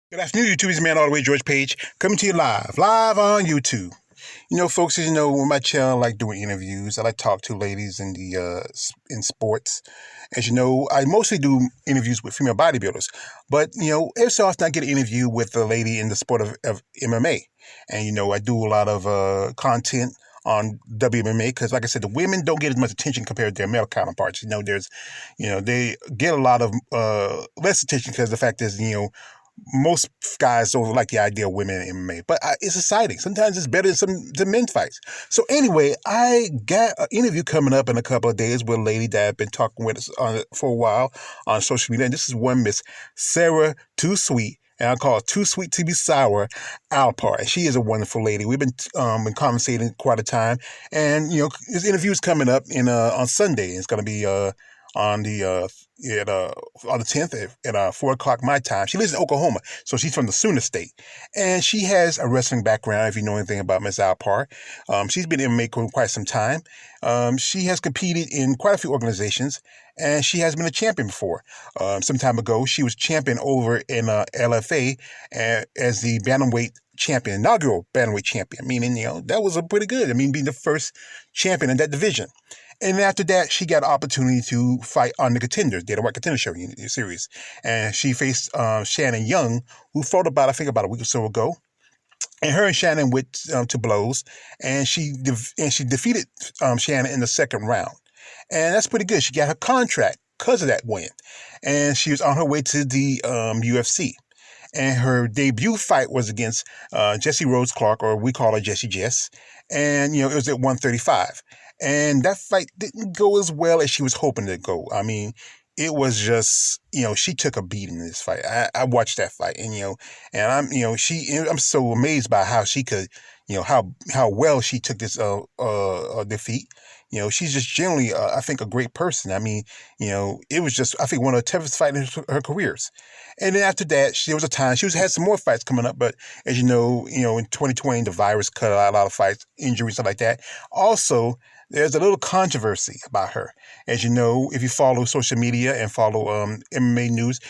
Good afternoon, YouTube. It's man all the way, George Page, coming to you live on YouTube. Folks, as you know, on my channel, I like doing interviews. I like to talk to ladies in the in sports. As you know, I mostly do interviews with female bodybuilders, but every so often I get an interview with a lady in the sport of MMA, and I do a lot of content on WMMA because, like I said, the women don't get as much attention compared to their male counterparts. They get a lot of less attention because the fact is, most guys don't like the idea of women in MMA, but it's exciting. Sometimes it's better than men's fights. So anyway, I got an interview coming up in a couple of days with a lady that I've been talking with for a while on social media. And this is one Miss Sarah Too Sweet, and I call her Too Sweet to Be Sour, Alpar. And she is a wonderful lady. We've been conversating quite a time, and this interview is coming up on Sunday. It's going to be on the on the 10th at 4 o'clock my time. She lives in Oklahoma, so she's from the Sooner State, and she has a wrestling background. If you know anything about Miss Alpar, she's been in MMA for quite some time. She has competed in quite a few organizations, and she has been a champion before. Some time ago, she was champion over in LFA as the bantamweight champion, inaugural bantamweight champion. Meaning, that was a pretty good. I mean, being the first champion in that division. And after that, she got an opportunity to fight on the Contenders, Dana White Contender Show series. And she faced Shannon Young, who fought about a week or so ago. And her and Shannon went to blows, and she defeated Shannon in the second round. And that's pretty good. She got her contract because of that win. And she was on her way to the UFC. And her debut fight was against Jessie Rose Clark, or we call her Jessie Jess. And, it was at 135. And that fight didn't go as well as she was hoping to go. I mean, it was just, she took a beating in this fight. I watched that fight, and, and I'm so amazed by how she could, how well she took this defeat. She's just generally, I think, a great person. I mean, it was just, I think, one of the toughest fights in her careers. And then after that, there was a time she had some more fights coming up, but as in 2020, the virus cut out a lot of fights, injuries, stuff like that. Also, there's a little controversy about her. As you know, if you follow social media and follow MMA news,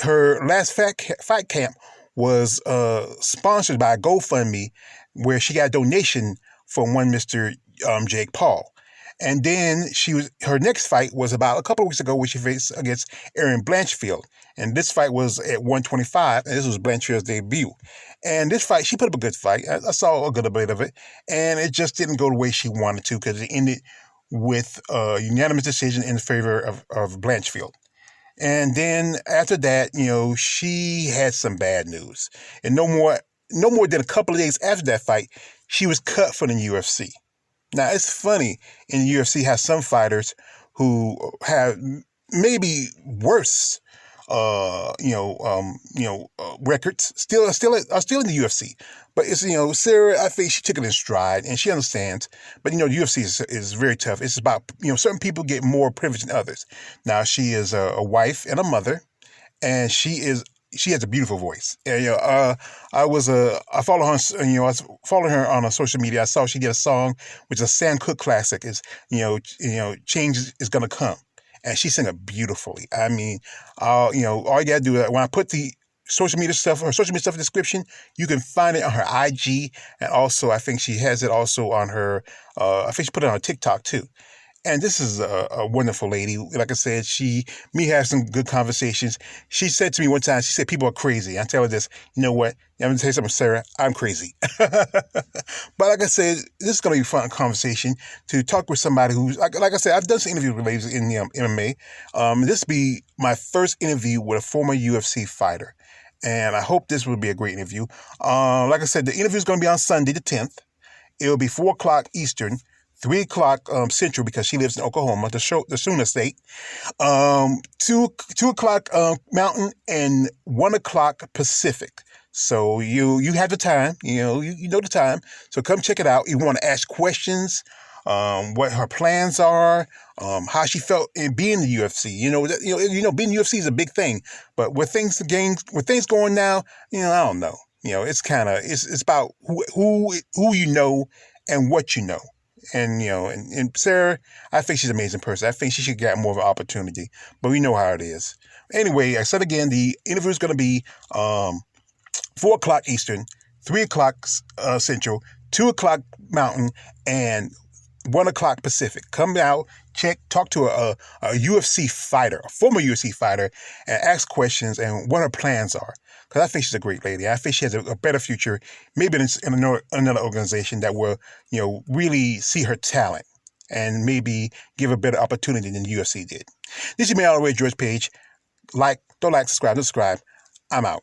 her last fight camp was sponsored by GoFundMe, where she got a donation from one Mr. Jake Paul. And then her next fight was about a couple of weeks ago, where she faced against Erin Blanchfield. And this fight was at 125, and this was Blanchfield's debut. And this fight, she put up a good fight. I saw a good bit of it, and it just didn't go the way she wanted to, because it ended with a unanimous decision in favor of Blanchfield. And then after that, she had some bad news. And no more than a couple of days after that fight, she was cut from the UFC. Now, it's funny in the UFC how some fighters who have maybe worse, records are still in the UFC. But it's, Sarah, I think she took it in stride and she understands. But, the UFC is very tough. It's about, certain people get more privilege than others. Now, she is a wife and a mother, and she has a beautiful voice. And, I follow her. I was following her on social media. I saw she did a song, which is a Sam Cooke classic. Is change is gonna come, and she sang it beautifully. I mean, all you gotta do when I put the social media stuff in the description, you can find it on her IG, and also I think she has it also on her. I think she put it on her TikTok too. And this is a wonderful lady. Like I said, me have some good conversations. She said to me one time, she said, people are crazy. I tell her this, you know what? I'm going to tell you something, Sarah, I'm crazy. But like I said, this is going to be a fun conversation to talk with somebody who's, like I said, I've done some interviews with ladies in the MMA. This will be my first interview with a former UFC fighter. And I hope this will be a great interview. Like I said, the interview is going to be on Sunday the 10th. It will be 4 o'clock Eastern. 3 o'clock Central, because she lives in Oklahoma, the Sooner State. 2 o'clock Mountain, and 1 o'clock Pacific. So you have the time, you know the time. So come check it out. You want to ask questions, what her plans are, how she felt in being in the UFC. Being in the UFC is a big thing, but with things going now, I don't know. It's kind of it's about who you know and what you know. And Sarah, I think she's an amazing person. I think she should get more of an opportunity, but we know how it is. Anyway, I said again, the interview is going to be 4 o'clock Eastern, 3 o'clock Central, 2 o'clock Mountain, and 1 o'clock Pacific. Come out, talk to a UFC fighter, a former UFC fighter, and ask questions and what her plans are. Because I think she's a great lady. I think she has a better future, maybe in another organization that will, really see her talent and maybe give a better opportunity than the UFC did. This is me all the way, George Page. Don't like, subscribe. I'm out.